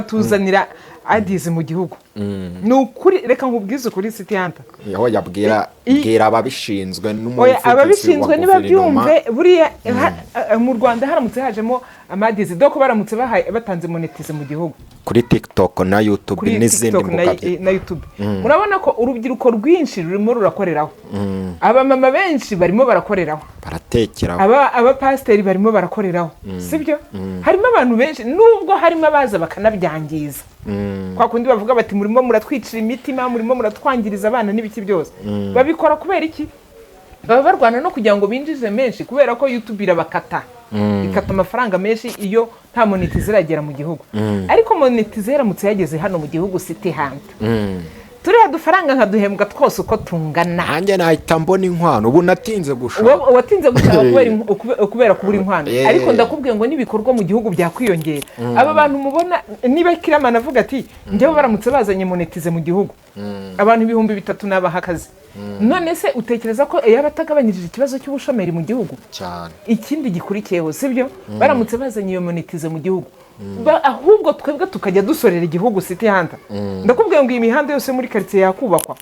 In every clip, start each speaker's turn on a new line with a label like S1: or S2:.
S1: tuzanira adizi mu gihugu. Nukuri reka nkubwize kuri City Hunter.
S2: Yaho yabwira ababishinzwe n'umuvugizi.
S1: Ababishinzwe niba byumve buriya mu Rwanda haramutse hajemo amadizi doko baramutse batanze monetize mu gihugu.
S2: Kuri TikTok na YouTube n'izindi mbuga
S1: na YouTube. Murabona ko urubyiruko rwinshi rurimo rurakoreraho. Aba mama benshi barimo barakoreraho.
S2: Baratekeraho.
S1: Aba pasteri barimo barakoreraho. Sibyo? Harimo abantu benshi nubwo harimo abaza bakanabyangiza. Kwa kundi bavuga bati murimo muratwicira imitima, murimo muratwangiriza abana n'ibiki byose. Babikora kubera iki? Baba barwana no kugira ngo binjize menshi kubera ko YouTube irabakata. Ikata amafaranga menshi iyo nta monetize iragera mu gihugu. Ariko monetize iramutse yageze hano mu gihugu City Hunter. Turiya dufaranga nkaduhembwa twose uko tungana.
S2: Hanjye nahita mbona inkwano ubu natinze gushaka.
S1: Watinze gushaka kubera kubura inkwano. Ariko ndakubwiye ngo nibikorwa mu gihugu byakwiyongera. Aba bantu mubona niba Kiramana avuga ati njyewe baramutse bazanye monetize mu gihugu. Abantu 3,000 n'abahakazi. None se utekereza ko yabatagabanyirije ikibazo cy'ubushomeri mu gihugu?
S2: Cyane.
S1: Ikindi gikurikiyeho sibyo? Baramutse bazanye iyo monetize mu gihugu. Ahubwo twebwe tukajya dusorera igihugu City Hunter. Ndakubwiye ngo imihanda yose muri quartier yakubakwa.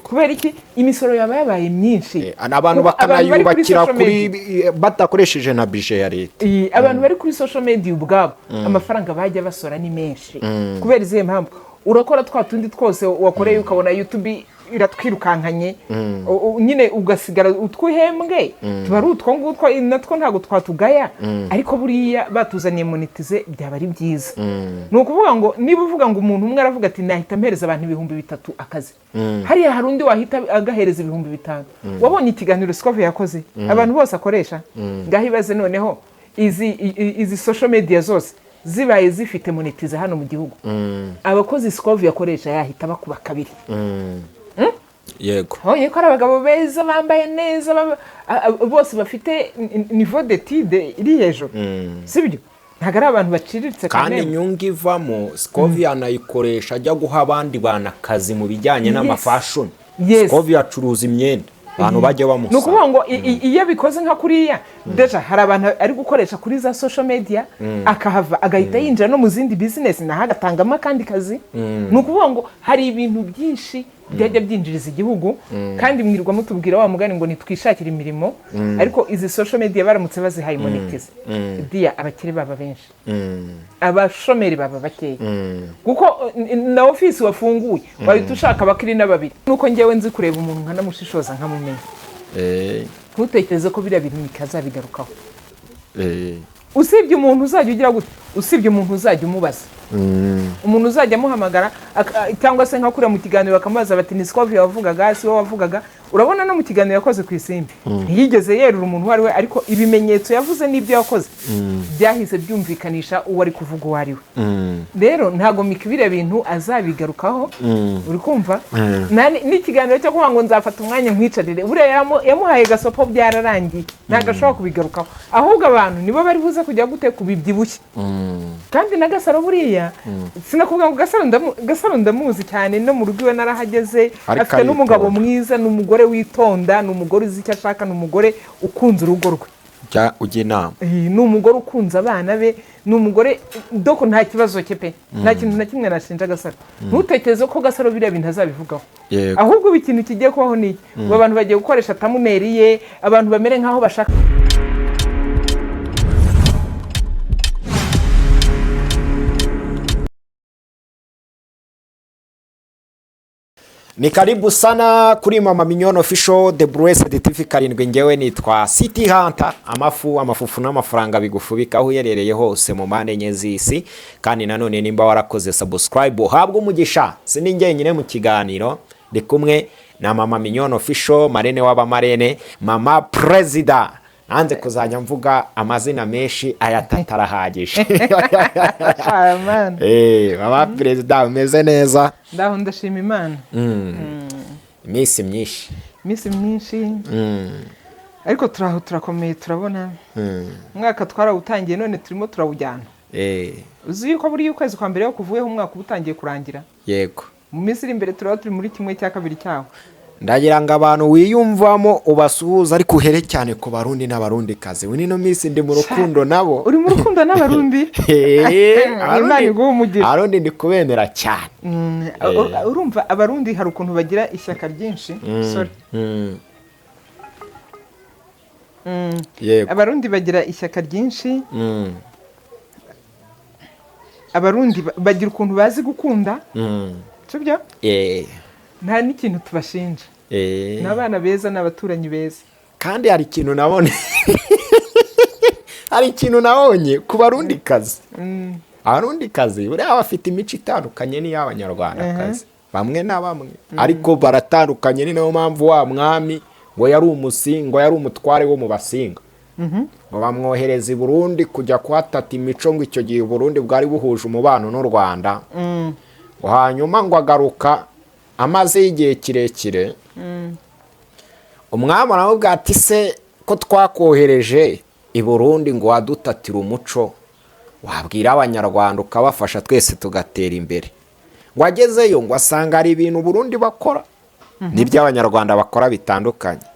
S1: Kubera iki imisoro yabaye myinshi.
S2: Abantu bakanayubakira kuri batakoresheje na budget ya leta.
S1: Abantu bari kuri social media ubwabo amafaranga bajya basora ni menshi. Kubera izihe mpamvu urakora twatundi twose wakoreye ukabona YouTube iratwirukankanye nyine ugasigara utwuhembwe tubari utwo ngutwo natwo ntago twatugaya ariko buriya batuzaniye monetize byaba ari byiza. Nukuvuga ngo niba uvuga ngo umuntu umwe aravuga ati nahita mpereza abantu 3,000 akazi hariya hari undi wahita agahereza 5,000. Wabonye ikiganiro Scove yakoze abantu bose akoresha ngahibaze noneho izi social media zose zibaye zifite monetize hano mu gihugu abakozi Scove yakoresha yahita bakuba kabiri.
S2: Yego.
S1: Oye ko abagabo beza bambaye neza bose bafite niveau d'étude iri hejuru. Sibyo? Ntago ari abantu baciriritse
S2: kandi inyungu ivamo Scove yanayikoresha ajya guha abandi bana kazi mu bijyanye n'amafashion. Scove acuruza imyenda. Abantu bajye bamusa.
S1: Nukuvuga ngo iyo bikoze nka kuriya deja hari abantu ari gukoresha kuri za social media akahava agahita yinjira no mu zindi business na hagatangamo kandi kazi. Nukuvuga ngo hari ibintu byinshi byajya byinjiriza igihugu kandi mwirwa mutubwira wa mugani ngo nitwishakira imirimo ariko izi social media baramutse bazihaye monetize dia abakire baba benshi abashomeri baba bakeye kuko na office wafunguye wahita ushaka abakiri n'ababiri nuko ngewe nzi kureba umuntu nkanamushishoza nkamumenya ntutekereze ko biriya bintu bikazabigarukaho usibye umuntu uzajya ugira gute usibye umuntu uzajya umubaza umuntu uzajya amuhamagara cyangwa se nka kure mu kiganiro bakamubaza bati ni Scove yavugaga si wowe wavugaga urabona no mu kiganiro yakoze ku isimbi ntiyigeze yerura umuntu wari we ariko ibimenyetso yavuze n'ibyo yakoze byahise byumvikanisha uwo ari kuvuga uwo ari we rero ntago mikibire bintu azabigarukaho uri kumva n'ikiganiro cyo kuvuga ngo nzafata umwanya nkwicarire buriya yamuhaye gasopo byararangiye ntago ashobora kubigarukaho ahubwo abantu nibo bari buze kujya gute kubibyibushye kandi na Gasaro buriya sinakuvuga ngo Gasaro ndamuzi cyane no mu rugo iwe narahageze afite n'umugabo mwiza n'umugore witonda n'umugore uzi icyo ashaka n'umugore ukunze urugo rwe
S2: ujye inama
S1: n'umugore ukunze abana be n'umugore doko nta kibazo cye pe nta kintu na kimwe nashinja Gasaro ntutekereze ko Gasaro biriya bintu azabivugaho ahubwo ikintu kigiye kubaho ni abantu bagiye gukoresha tamuneri ye abantu bamere nkaho bashaka
S2: Ni karibu sana kuri Mama Mignone Official The Blessed TV karindwi ngewe nitwa City Hunter amafufu n'amafaranga bigufubika aho yerereye hose mu mane nyezisi kandi nanone nimba warakoze subscribe uhabwe umugisha sininge nyine mu kiganiro ndi kumwe na Mama Mignone Official marene w'abamarene Mama President nanze kuzajya mvuga amazina menshi ayatatarahagishe
S1: amen
S2: Mama President umeze neza
S1: ndaho ndashima Imana
S2: Misi myinshi
S1: ariko turakomeye turabona umwaka twarawutangiye none turimo turawujyana uzi yuko buri ukwezi kwa mbere yo kuvuyeho umwaka ubutangiye kurangira
S2: yego
S1: mu minsi iri imbere turaba turi muri kimwe cya kabiri cyaho
S2: ndagira ngo abantu wiyumvamo ubasuhuza ariko uhere cyane ku barundi n'abarundikazi. We nino minsi ndi mu rukundo nabo.
S1: Uri mu rukundo n'abarundi? Imana iguha umugisha.
S2: Abarundi ndi kubemera cyane.
S1: Urumva abarundi hari ukuntu bagira ishyaka ryinshi. Sorry. Abarundi bagira ishyaka ryinshi. Abarundi bagira ukuntu bazi gukunda. Sibyo? Nta n'ikintu tubashinja. N'abana beza n'abaturanyi beza.
S2: Kandi hari ikintu nabone. Hari ikintu nabonye ku barundikazi. Abarundikazi buriya bafite imico itandukanye n'iy'abanyarwandakazi. Bamwe na bamwe. Ariko baratandukanye, ni nayo mpamvu wa mwami ngo yari umusingo, yari umutware wo mu basinga. Ngo bamwohereza i Burundi kujya kuhatata imico, ngo icyo gihe Burundi bwari buhuje umubano n'u Rwanda. Hanyuma ngo agaruka amaze y'igihe kirekire. Umwami aramubwira ati se ko twakohereje i Burundi ngo wadutatire umuco, wabwira abanyarwanda ukabafasha twese tugatera imbere. Ngo agezeyo ngo asanga hari ibintu Burundi bakora n'ibyo abanyarwanda bakora bitandukanye.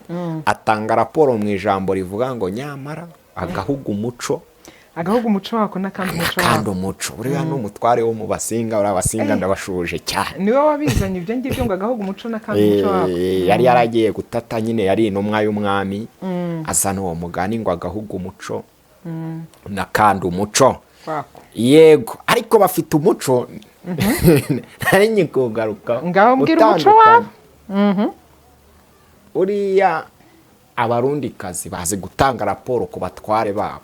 S2: Atanga raporo mu ijambo rivuga ngo nyamara agahugu umuco,
S1: agahugu umuco wako n'akandi umuco wako.
S2: Kandi umuco buriya n'umutware wo mu basinga, uri abasinga ndabashuje cyane.
S1: Niwe wabizanye ibyo ngibyo ngo agahugu umuco n'akandi umuco wako.
S2: Yari yaragiye gutata nyine, yari intumwa y'umwami, azana uwo mugani ngo agahugu umuco n'akandi umuco. Yego, ariko bafite umuco. Nari nyikugaruka.
S1: Ngaho mbwira umuco wako.
S2: Uriya abarundikazi bazi gutanga raporo ku batware babo.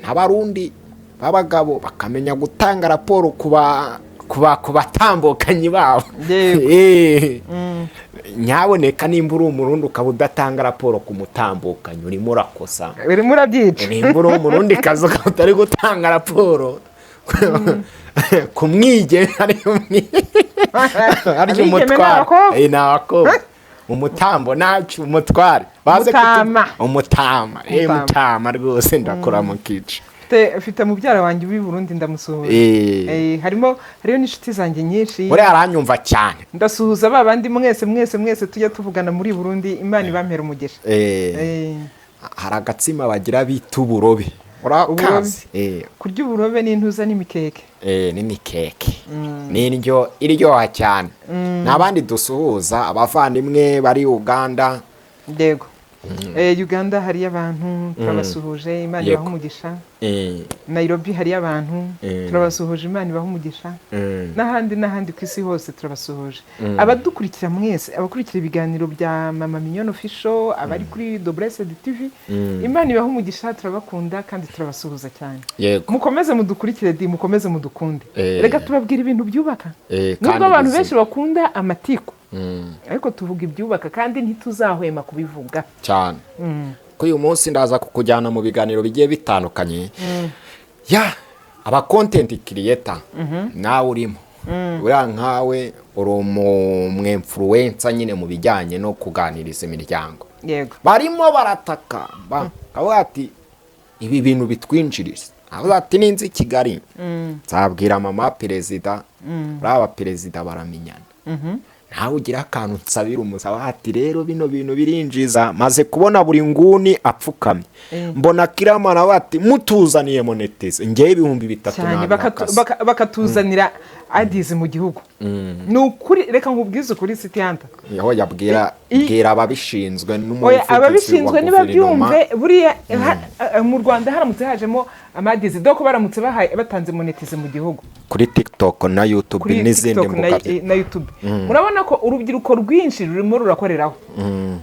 S2: N'abarundi b'abagabo bakamenya gutanga raporo ku batambukanyi babo. Nyaboneka nimba uri umurundi ukaba udatanga raporo ku mutambukanyi, urimo urakosa.
S1: Urimo urabyica.
S2: Nimba uri umurundikazi ukaba utari gutanga raporo ku mwige, ari umutware. Nako umutambo nacyo umutware baze umutama mutama rwose ndakora mu kici.
S1: Ufite mubyara wanjye w'i Burundi ndamusuhuza. Hariyo n'inshuti zanjye nyinshi.
S2: Uri aranyumva cyane.
S1: Ndasuhuza babandi mwese tujya tuvugana muri Burundi. Imana ibampera umugisha.
S2: Hari agatsima bagira bita uburobe. Urakazi?
S1: Kurya uburobe n'intuza n'imikeke.
S2: N'imikeke. N'indyo iryoha cyane. N'abandi dusuhuza abavandimwe bari Uganda.
S1: Yego. Uganda hari abantu turabasuhuje, Imana ibahe umugisha. Nairobi hari abantu turabasuhuje, Imana ibahe umugisha. N'ahandi ku isi hose turabasuhuje. Abadukurikira mwese, abakurikira ibiganiro bya Mama Mignone Official, abari kuri Dutere TV, Imana ibahe umugisha, turabakunda kandi turabasuhuza cyane. Mukomeze mudukurikire, mukomeze mudukunde. Reka tubabwira ibintu byubaka. Nubwo abantu benshi bakunda amatiku, ariko tuvuga ibyubaka kandi ntituzahwema kubivuga
S2: cyane. Ko uyu munsi ndaza kukujyana mu biganiro bigiye bitandukanye. Aba content creator nawe urimo. Uriya nkawe uri umwinfluencer nyine mu bijyanye no kuganiriza imiryango.
S1: Yego.
S2: Barimo barataka aho ati ibi bintu bitwinjiriza. Aho ati ninzi Kigali. Nzabwira mama perezida, raba perezida baramenyana. Nawe ugira akantu nsabira umusaba ati rero bino bintu birinjiza, maze kubona buri nguni apfukamye. Mbona kirama nawe ati mutuzaniye monetize ngiye 300
S1: bakatuzanira adize mu gihugu. Nukuri reka nkubwize kuri City Hunter.
S2: Yaho yabwira ababishinzwe n'umuvugizi.
S1: Ababishinzwe niba byumve buriya mu Rwanda haramutse hajemo amadize doko baramutse batanze monetize mu gihugu.
S2: Kuri TikTok na YouTube n'izindi mbuga
S1: na YouTube. Murabona ko urubyiruko rwinshi rurimo rurakoreraho.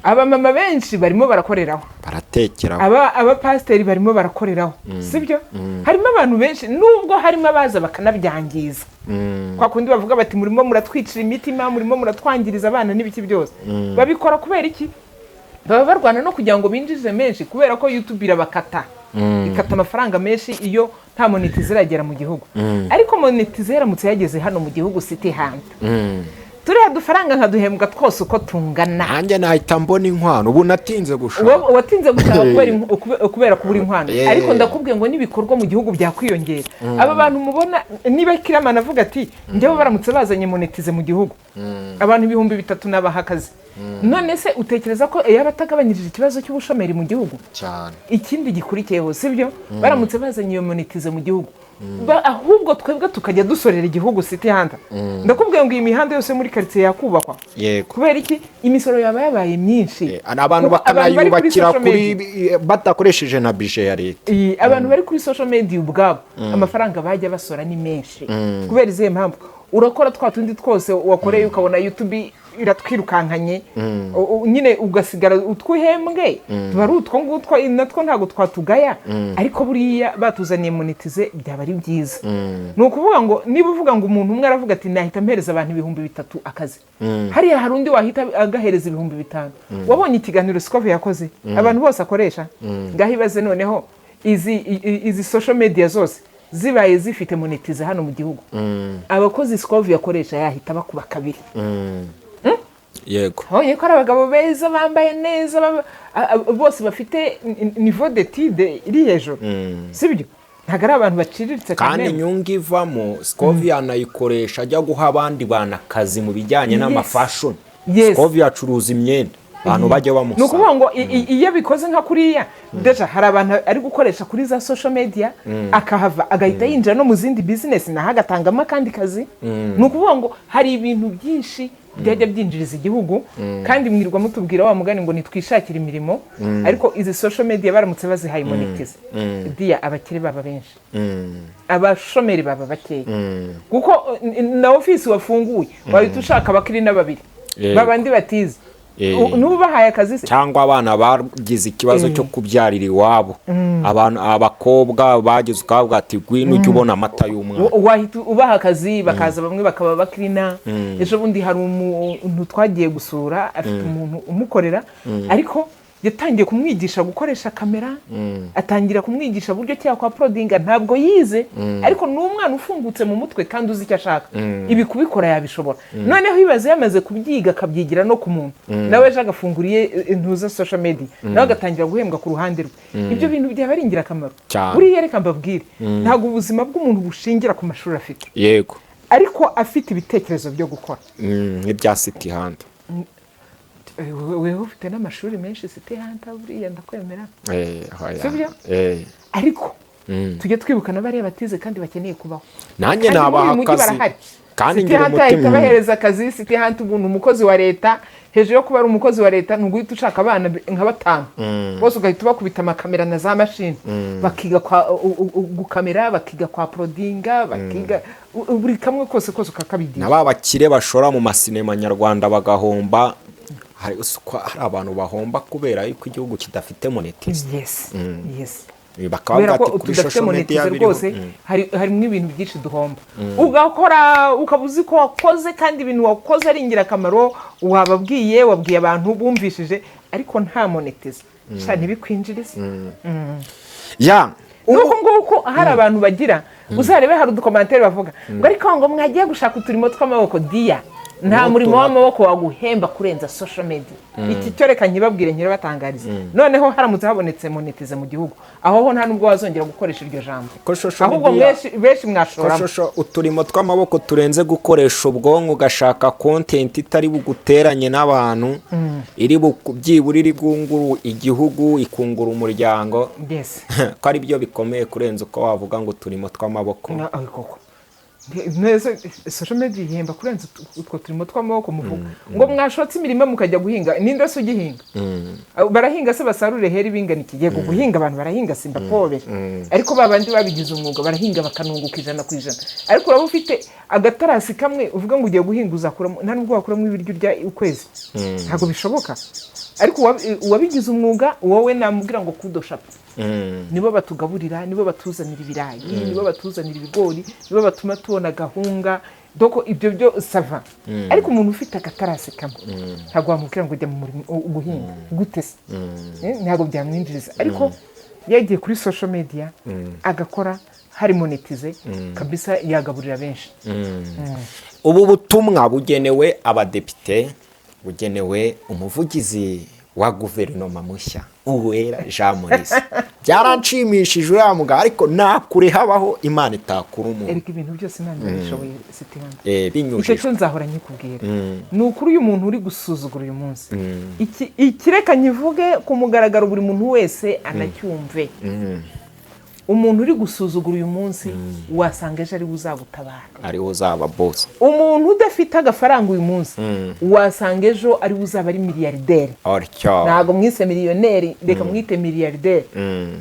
S1: Abamama benshi barimo barakoreraho.
S2: Baratekeraho.
S1: Aba pasiteri barimo barakoreraho. Sibyo? Harimo abantu benshi nubwo harimo abaza bakanabyangiza. Kwa kundi bavuga bati murimo muratwicira imitima, murimo muratwangiriza abana n'ibiki byose. Babikora kubera iki? Baba barwana no kugira ngo binjize menshi kubera ko YouTube irabakata. Ikata amafaranga menshi iyo nta monetize iragera mu gihugu. Ariko monetize yaramutse yageze hano mu gihugu City Hunter. turiya dufaranga nkaduhembwa twose uko tungana.
S2: nanjye nahita mbona inkwano ubu natinze gushaka
S1: watinze gushaka kubera kubura inkwano ariko ndakubwiye ngo n'ibikorwa mu gihugu byakwiyongera. Aba bantu mubona niba Kiramana avuga ati njyewe baramutse bazanye monetize mu gihugu abantu 3,000 nabaha akazi, none se utekereza ko yaba atagabanyirije ikibazo cy'ubushomeri mu gihugu
S2: cyane?
S1: Ikindi gikurikiyeho sibyo, baramutse bazanye iyo monetize mu gihugu ahubwo twebwe tukajya dusorera igihugu City Hunter. Ndakubwiye ngo iyi mihanda yose muri quartier yakubakwa kubera iki? Imisoro yaba yabaye myinshi,
S2: abantu bakanayubakira kuri badakoresheje na budget ya leta.
S1: Abantu bari kuri social media ubwabo amafaranga bajya basora ni menshi kubera izihe mpamvu. Urakora twa tundi twose wakoreye ukabona YouTube iratwirukankanye nyine ugasigara utwuhembwe bari utwo ngutwo natwo ntago twatugaya, ariko buriya batuzaniye monetize byaba ari byiza. Nukuvuga ngo niba uvuga ngo umuntu umwe aravuga ati nahita mpereza abantu 3,000 akazi, hariya hari undi wahita agahereza 5,000. Wabonye ikiganiro Scove yakoze abantu bose akoresha ngahibaze noneho izi social media zose zibaye zifite monetize hano mu gihugu, abakozi Scove yakoresha yahita bakuba kabiri.
S2: Yego
S1: hoye ko abagabo beza bambaye neza bose bafite niveau d'étude iri hejuru sibyo, ntago ari abantu baciriritse
S2: kandi inyungu ivamo Scove yanayikoresha ajya guha abandi bana akazi mu bijyanye n'amafashion. Scove yacuruza imyenda abantu bajya bamusaba. Nukuvuga
S1: ngo iyo bikoze nka kuriya deja hari abantu ari gukoresha kuri za social media akahava agahita yinjira no mu zindi business naho agatangamo akandi kazi. Nukuvuga ngo hari ibintu byinshi byajya byinjiriza igihugu kandi mwirwa mutubwira wa mugani ngo nitwishakira imirimo, ariko izi social media baramutse bazihaye monetize dia abakire baba benshi, abashomeri baba bakeye kuko na office wafunguye wahita ushaka abakiri n'ababiri babandi batize nubahaye akazi
S2: cyangwa abana bagize ikibazo cyo kubyarira iwabo, abantu abakobwa bagize ukavuga ati gwino ujye ubona amata y'umwana,
S1: wahita ubaha akazi bakaza bamwe bakaba bakirina. Ejo bundi hari umuntu twagiye gusura afite umuntu umukorera ariko yatangiye kumwigisha gukoresha kamera, atangira kumwigisha buryo cya kwa prodinga, ntabwo yize ariko n'umwana ufungutse mu mutwe kandi uzi icyo ashaka ibi kubikora yabishobora. Noneho bibaze yamaze kubyiga akabyigira no ku muntu nawe ejo agafunguriye intuza social media nawe agatangira guhembwa ku ruhande rwe. Ibyo bintu byaba ari ingirakamaro. Buriya reka mbabwire ntabwo ubuzima bw'umuntu bushingira ku mashuri afite,
S2: yego,
S1: ariko afite ibitekerezo byo gukora
S2: nk'ibya City Hunter.
S1: Wewe ufite n'amashuri menshi City Hunter buriya ndakwemera
S2: sibyo,
S1: ariko tujye twibukana bariya batize kandi bakeneye kubaho.
S2: Nanjye nabaha akazi kandi
S1: ngira umutima bahereza akazi City Hunter ubuntu umukozi wa leta hejuru yo kuba ari umukozi wa leta ntuguhita ushaka abana nka 5 bose ugahita bakubita amakamera na za machine bakiga kwa gukamera, bakiga kwa prodinga, bakiga buri kamwe kose ukakabigira.
S2: Naba bakire bashora mu masinema nyarwanda bagahomba. Hari abantu bahomba kubera yuko igihugu kidafite monetize.
S1: Yes.
S2: Bakaba bati kuri social media
S1: rwose harimo ibintu byinshi duhomba. Ugakora ukabuzi ko wakoze kandi ibintu wakoze ari ingirakamaro, wabwiye abantu bumvishije ariko nta monetize cyane bikwinjiriza. Nuko nguko hari abantu bagira uzarebe hari udukomantere bavuga ngo ariko ngo mwagiye gushaka uturimo tw'amaboko dia nta murimo w'amaboko waguhemba kurenza social media. Iki cyoreka nkibabwire batangariza noneho haramutse habonetse monetize mu gihugu aho nta nubwo wazongera gukoresha iryo jambo, ahubwo benshi mwashora
S2: uturimo tw'amaboko turenze gukoresha ubwonko ugashaka content itari buguteranye n'abantu iri byibura iri gunguru igihugu ikungura umuryango. Ko ari byo bikomeye kurenza uko wavuga ngo uturimo tw'amaboko.
S1: Neza social media ihemba kurenza utwo turimo tw'amaboko muvuga ngo mwashotse imirimo mukajya guhinga ninde se ugihinga? Barahinga se basarure heri bingana ikigiye guhinga abantu barahinga simba pobe ariko babandi babigize umwuga barahinga bakanunguka 100%. Ariko uraba ufite agatarasi kamwe uvuga ngo ugiye guhinga uzakuramo nta nubwo wakuramo ibiryo rya ukwezi, ntago bishoboka. Ariko uwabigize umwuga wowe namubwira ngo kudoshapa nibo batugaburira, nibo batuzanira ibirayi, nibo batuzanira ibigori, nibo batuma tubona gahunga doko ibyo byo sava. Ariko umuntu ufite akatarasi kamwe ntago wamubwira ngo ujya mu murimo guhinga gute se, ntago byamwinjiriza. Ariko yagiye kuri social media agakora hari monetize kabisa yagaburira benshi.
S2: Ubu butumwa bugenewe abadepite, bugenewe umuvugizi wa guverinoma mushya Uwera Jean Maurice. Byaranshimishije uriya mugabo, ariko nakure habaho Imana itakura umuntu.
S1: Eriko ibintu byose Imana ibishoboye sitihanda.
S2: Binyujije.
S1: Icyo nzahora nyikubwira. Ni ukuri uyu muntu uri gusuzugura uyu munsi. Ikireka nyivuge ku mugaragaro buri muntu wese anacyumve. Umuntu uri gusuzugura uyu munsi wasanga ejo ari uzagutabara,
S2: ari uzaba boss.
S1: Umuntu udafite agafaranga uyu munsi wasanga ejo ari uzaba ari miliyarderi. Ntago mwise miliyoneri, reka mwite miliyarderi.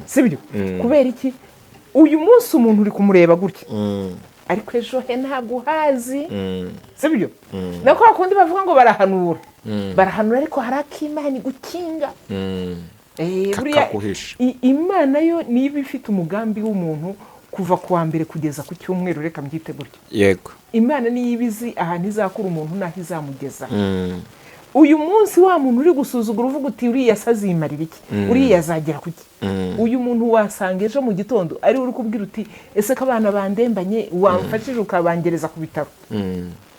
S1: Sibyo? Kubera iki? Uyu munsi umuntu uri kumureba gutya, ariko ejo he ntabwo hazi. Sibyo? Nako akundi bavuga ngo barahanura. Barahanura ariko harakimana gukinga. Imana yo niba ifite umugambi w'umuntu kuva kuwa mbere kugeza ku cyumweru, reka mbyite gutya.
S2: Yego.
S1: Imana niyo ibizi ahantu izakura umuntu naho izamugeza. Uyu munsi wa muntu uri gusuzugura uvuga uti uriya sazimarira iki, uriya azagera kuki. Uyu muntu wasanga ejo mu gitondo ari uri kubwira uti ese ko abana bandembanye wamfashije ukabangereza ku bitaro.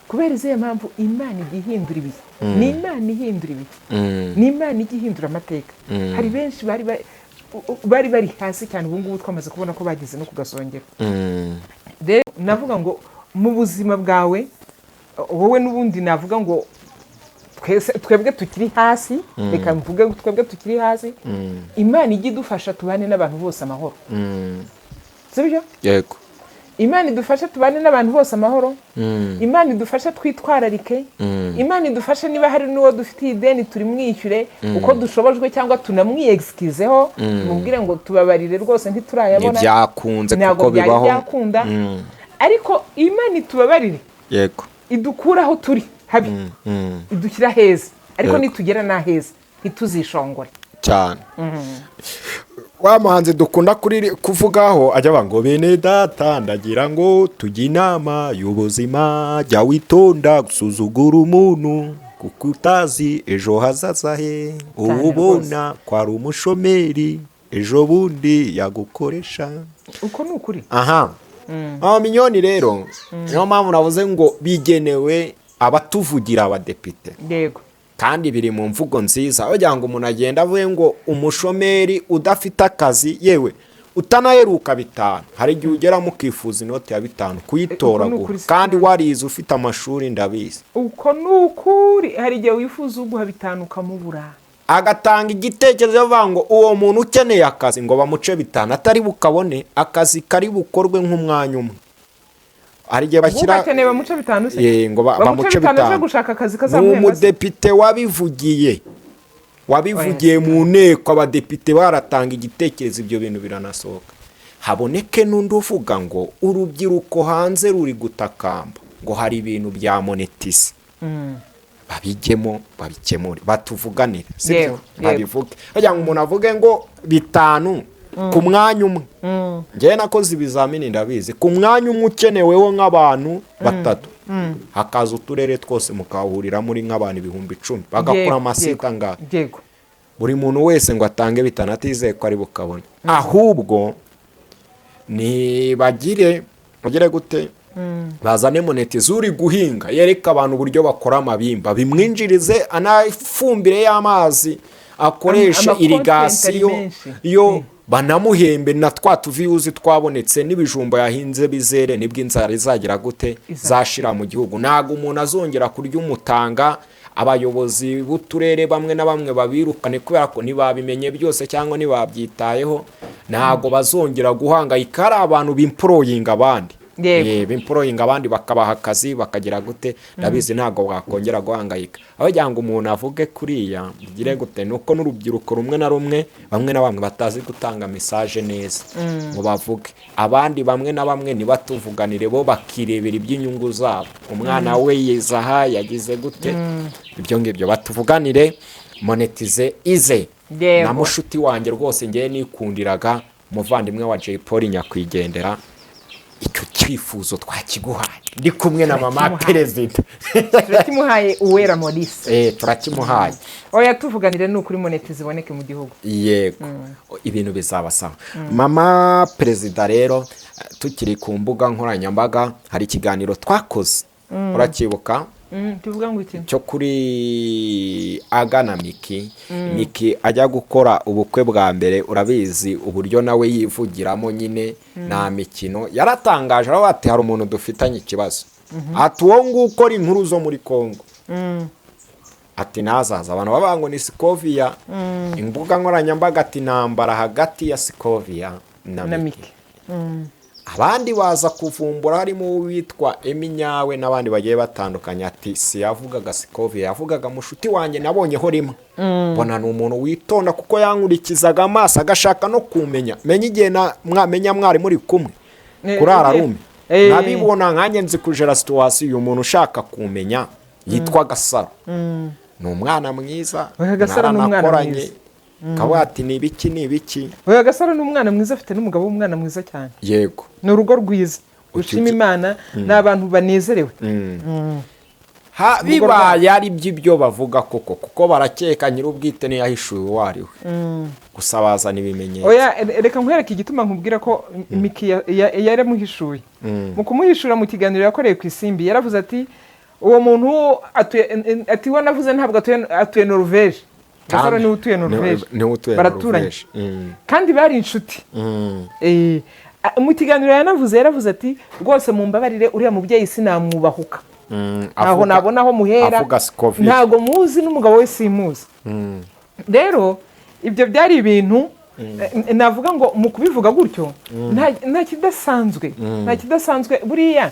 S1: Kubera izihe mpamvu Imana igihindura ibihe. Ni Imana ihindura ibihe. Ni Imana igihindura amateka. Hari benshi bari hasi cyane, ubu ngubu twamaze kubona ko bageze no kugasongera. Rero navuga ngo mu buzima bwawe wowe n'ubundi navuga ngo twebwe tukiri hasi, reka mvuge twebwe tukiri hasi, Imana ijya idufasha tubane n'abantu bose amahoro. Sibyo?
S2: Yego.
S1: Imana idufasha tubane n'abantu bose amahoro. Imana idufasha twitwararike. Imana idufasha niba hari n'uwo dufitiye ideni turi mwishyure uko dushobojwe, cyangwa tunamwiexcuseho mubwire ngo tubabarire rwose ntiturayabona.
S2: Byakunze kuko bibaho.
S1: Byakunda. Ariko Imana itubabarire.
S2: Yego.
S1: Idukuraho turi habi. Idukira heza. Ariko nitugera na heza ntituzishongore
S2: cyane. Wa muhanzi dukunda kuvugaho ajya ngo bene data ndagira ngo tujye inama y'ubuzima, jya witonda gusuzugura umuntu kuko utazi ejo hazaza he, ubona ko ari umushomeri ejo bundi yagukoresha.
S1: Uko ni ukuri.
S2: Miliyoni rero niyo mpamvu navuze ngo bigenewe abatuvugira abadepite.
S1: Yego.
S2: Kandi biri mu mvugo nziza, wagira ngo umuntu agenda avuye ngo umushomeri udafite akazi, yewe utanaheruka 5, hari igihe ugeramo ukifuza inoti ya 5 kuyitoragura, kandi warize ufite amashuri ndabizi.
S1: Uko ni ukuri, hari igihe wifuza uguha 5 ukamubura,
S2: agatanga igitekerezo avuga ngo uwo muntu ukeneye akazi ngo bamuce 5 atari bukabone akazi kari bukorwe nk'umwanya umwe. Hari igihe bashyira
S1: bakeneye bamuce 5 se,
S2: ngo bamuce 5
S1: gushaka akazi kazamuhemba.
S2: Umudepite wabivugiye mu nteko, abadepite baratanga igitekerezo, ibyo bintu biranasohoka. Haboneke n'undi uvuga ngo urubyiruko hanze ruri gutakamba ngo hari ibintu bya monetize. Babigemo babikemure batuvuganire, sibyo? Babivuge bajya ngo umuntu avuge ngo 5 ku mwanya umwe. Ngewe nakoze ibizamini ndabizi, ku mwanya umwe ukeneweho nk'abantu 3, hakaza uturere twose mukahurira muri nk'abantu 10,000 bagakora amasita ngaho. Buri muntu wese ngo atange 5 atizeye ko ari bukabone. Ahubwo ni bagire gute, bazane monetize uri guhinga yereka abantu uburyo bakora amabimba, bimwinjirize anafumbire y'amazi akoresha irigasiyo yo banamuhembe na twa tuviyuzi twabonetse n'ibijumba yahinze bizere, nibwo inzara izagira gute zashira mu gihugu. Nago umuntu azongera kurya umutanga. Abayobozi b'uturere bamwe na bamwe babirukane kubera ko nibabimenye byose cyangwa nibabyitayeho, nago bazongera guhangayika. Ari abantu b'imploying abandi, b'imploying abandi bakabaha akazi bakagira gute, ndabizi nago wakongera guhangayika. Aho cyangwa umuntu avuge kuriya bigire gute, nuko n'urubyiruko rumwe na rumwe bamwe na bamwe batazi gutanga message neza ngo bavuge. Abandi bamwe na bamwe nibatuvuganire bo bakirebera iby'inyungu zabo. Umwana we yizaha yagize gute, ibyo ngibyo batuvuganire. Monetize ize na mushuti wanjye rwose ngiye nikundiraga umuvandimwe wa Jay Paul nyakwigendera icyo icyifuzo twakiguhaye ndi kumwe na mama perezida
S1: turakimuhaye uwera Maurice
S2: turakimuhaye
S1: oya tuvuganire n'ukuri moneti ziboneke mu gihugu
S2: yego ibintu bizabasaba mama perezida rero tukiri ku mbuga nkoranyambaga hari ikiganiro twakoze urakibuka
S1: tuvuga ngo iki
S2: cyo kuri agana Miki ajya gukora ubukwe bwa mbere urabizi uburyo nawe yivugiramo nyine nta mikino yaratangaje aho ati hari umuntu dufitanye ikibazo ati uwo nguwo ukora inkuru zo muri Kongo ati nazaza abantu bavuga ngo ni Sikovia imbuga nkoranyambaga ati nambara hagati ya Sikovia na Miki abandi baza kuvumbura harimo witwa Eminyawe n'abandi bagiye batandukanye ati si yavugaga Sikovia yavugaga mushuti wanjye nabonyeho rimwe mbona ni umuntu witonda kuko yankurikizaga amaso agashaka no kumenya menya igihe mwamenya mwari muri kumwe kurara rume nabibona nkanjye nzi kujera situation uyu muntu ushaka kumenya yitwa Gasaro ni umwana mwiza naranakoranye kawati ni ibiki
S1: oya Gasaro ni umwana mwiza afite n'umugabo w'umwana mwiza cyane
S2: yego
S1: ni urugo rwiza ushima Imana n'abantu banezerewe
S2: bibaye ari by'ibyo bavuga kuko barakeka nyir'ubwite ntiyahishuye uwo ari we gusa bazana ibimenyetso
S1: oya reka nkwereke igituma nkubwira ko Miki yaramuhishuye mu kumuhishura mu kiganiro yakoreye ku Isimbi yaravuze ati uwo muntu ati we navuze ntabwo atuye Norvège Gasaro ni utuye Norvège baraturanye kandi bari inshuti mu kiganiro yaravuze ati rwose mumbabarire uriya mubyeyi sinamwubahuka aho nabona aho muhera ntago muzi n'umugabo we simuzi rero ibyo byari ibintu navuga ngo mu kubivuga gutyo nta kidasanzwe buriya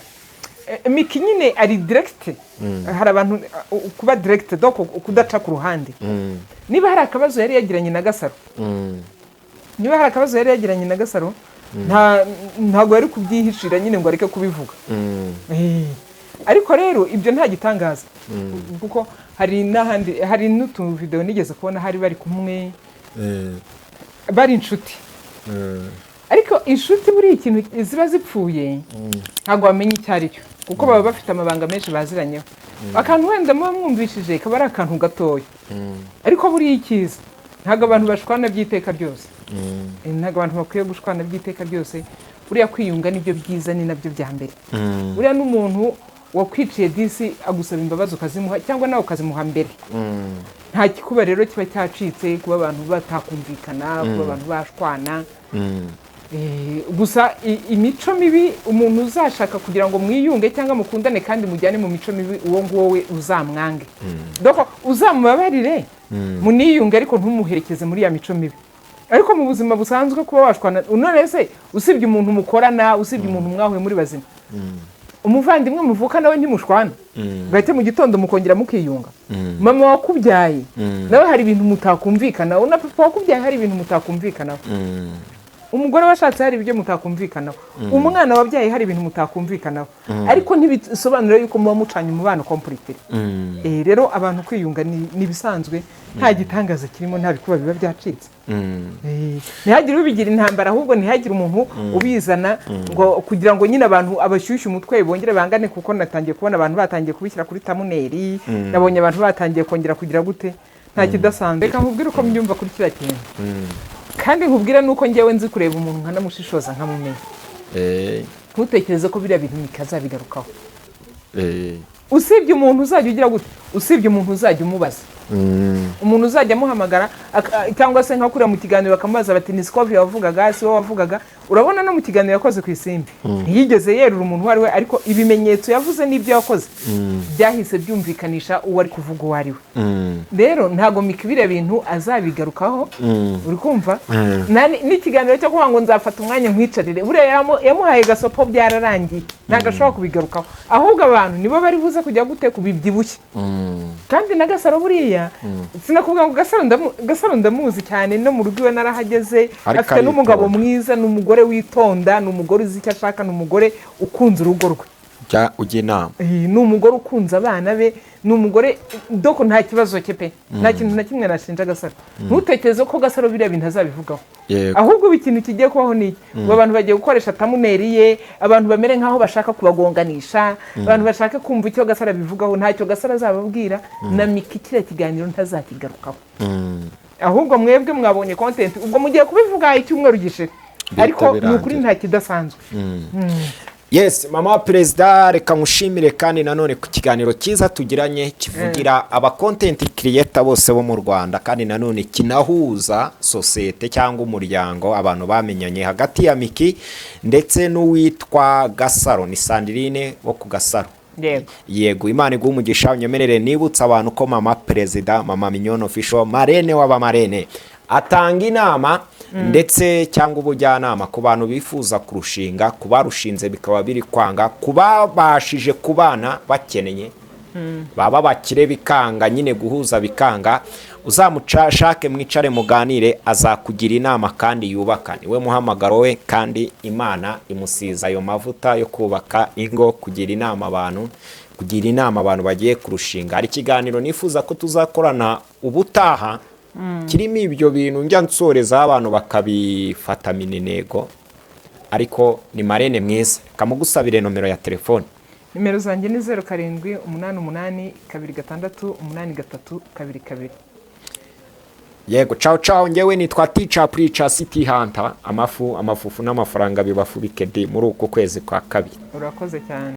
S1: Miki nyine ari direct hari abantu kuba direct donc kudaca ku ruhande niba hari akabazo yari yagiranye na Gasaro ntago yari kubyihishira nyine ngo areke kubivuga ariko rero ibyo nta gitangaza kuko hari n'utu video nigeze kubona hari bari kumwe bari inshuti ariko inshuti buri ikintu ziba zipfuye ntago wamenya icyo ari cyo kuko baba bafite amabanga menshi baziranyeho akantu wenda muba mwumvishije kaba ari akantu gatoya ariko buri ikiza ntago abantu bashwana by'iteka ryose ntago abantu bakwiye gushwana by'iteka ryose buriya kwiyunga nibyo byiza ni nabyo bya mbere buriya n'umuntu wakwiciye disi agusaba imbabazi ukazimuha cyangwa nawe ukazimuha mbere nta kikuba rero kiba cyacitse kuba abantu batakumvikana kuba abantu bashwana gusa imico mibi umuntu uzashaka kugira ngo mwiyunge cyangwa mukundane kandi mujyane mu mico mibi uwo nguwo we uzamwange doko uzamubabarire muniyunge ariko ntumuherekeze muri ya mico mibi ariko mu buzima busanzwe kuba washwana unonese usibye umuntu mukorana usibye umuntu mwahuye muri bazima umuvandimwe muvuka nawe ntimushwana gahite mu gitondo mukongera mukiyunga mama wakubyaye nawe hari ibintu mutakumvikana na papa wakubyaye hari ibintu mutakumvikana umugore washatse hari ibyo mutakumvikanaho umwana wabyaye hari ibintu mutakumvikanaho ariko ntibisobanura yuko muba mucanye umubano complete rero abantu kwiyunga ni bisanzwe nta gitangaza kirimo nta bikuba biba byacitse ntihagire ubigira intambara ahubwo ntihagire umuntu ubizana ngo kugira ngo nyine abantu abashyushye umutwe bongere bangane kuko natangiye kubona abantu batangiye kubishyira kuri tamuneri nabonye abantu batangiye kongera kugira gute nta kidasanzwe reka nkubwire uko mbyumva kuri kiriya kintu kandi nkubwira nuko njyewe nzi kureba umuntu nkanamushishoza nkamumenya ntutekereze ko biriya bintu bikazabigarukaho usibye umuntu uzajya ugira gute usibye umuntu uzajya umubaza umuntu uzajya amuhamagara cyangwa se nka kuriya mu kiganiro bakamubaza bati ni Sikovia wavugaga si wowe wavugaga urabona no mu kiganiro yakoze ku Isimbi ntiyigeze yerura umuntu uwo ari we ariko ibimenyetso yavuze n'ibyo yakoze byahise byumvikanisha uwo ari kuvuga uwo ari we rero ntago mikibire bintu azabigarukaho uri kumva n'ikiganiro cyo kuvuga ngo nzafata umwanya nkwicarire buriya yamuhaye gasopo byararangiye ntago ashobora kubigarukaho ahubwo abantu nibo bari buze kujya gute kubibyibushye kandi na Gasaro buriya sinakuvuga ngo Gasaro ndamuzi cyane no mu rugo iwe narahageze afite n'umugabo mwiza n'umugore witonda n'umugore uzi icyo ashaka n'umugore ukunze urugo rwe
S2: ujya inama.
S1: Ni umugore ukunze abana be, ni umugore doko nta kibazo cye pe, nta kintu na kimwe nashinja Gasaro. Ntutekereze ko Gasaro biriya bintu azabivugaho, ahubwo ikintu kigiye kubaho ni ngo abantu bagiye gukoresha tamuneri ye, abantu bamere nkaho bashaka kubagonganisha, abantu bashaka kumva icyo Gasaro abivugaho. Ntacyo Gasaro azababwira, na Miki kiriya kiganiro ntazakigarukaho. Ahubwo mwebwe mwabonye content, ubwo mugiye kubivuga icyumweru gishira, ariko ni ukuri nta kidasanzwe.
S2: Yes, mama perezida, reka nkushimire kandi nanone ku kiganiro cyiza tugiranye kivugira aba content creator bose bo mu Rwanda, kandi nanone kinahuza societe cyangwa umuryango, abantu bamenyanye hagati ya Miki ndetse n'uwitwa Gasaro, ni Sandrine wo ku Gasaro. Yego, Imana iguhe umugisha. Unyemerere nibutsa abantu ko mama perezida, mama Mignone official, marene w'abamarene, atanga inama ndetse cyangwa ubujyanama ku bantu bifuza kurushinga, kubarushinze bikaba biri kwanga, kubabashije kubana bakeneye, baba bakire bikanga, nyine guhuza bikanga, uzamushake mwicare muganire, azakugira inama kandi yubaka. Niwe muhamagaro we, kandi Imana imusiza ayo mavuta yo kubaka ingo, kugira inama abantu bagiye kurushinga. Hari ikiganiro nifuza ko tuzakorana ubutaha kirimo ibyo bintu, njya nsoreza abantu bakabifata minintego, ariko ni marene mwiza. Kamugusabire nomero ya telefone.
S1: Nimero zanjye ni 0788268322.
S2: Yego, ciao. Ngewe nitwa Teacher Preacher City Hunter. Amafufu n'amafaranga bibafubike di muri uko kwezi kwa kabiri.
S1: Urakoze cyane.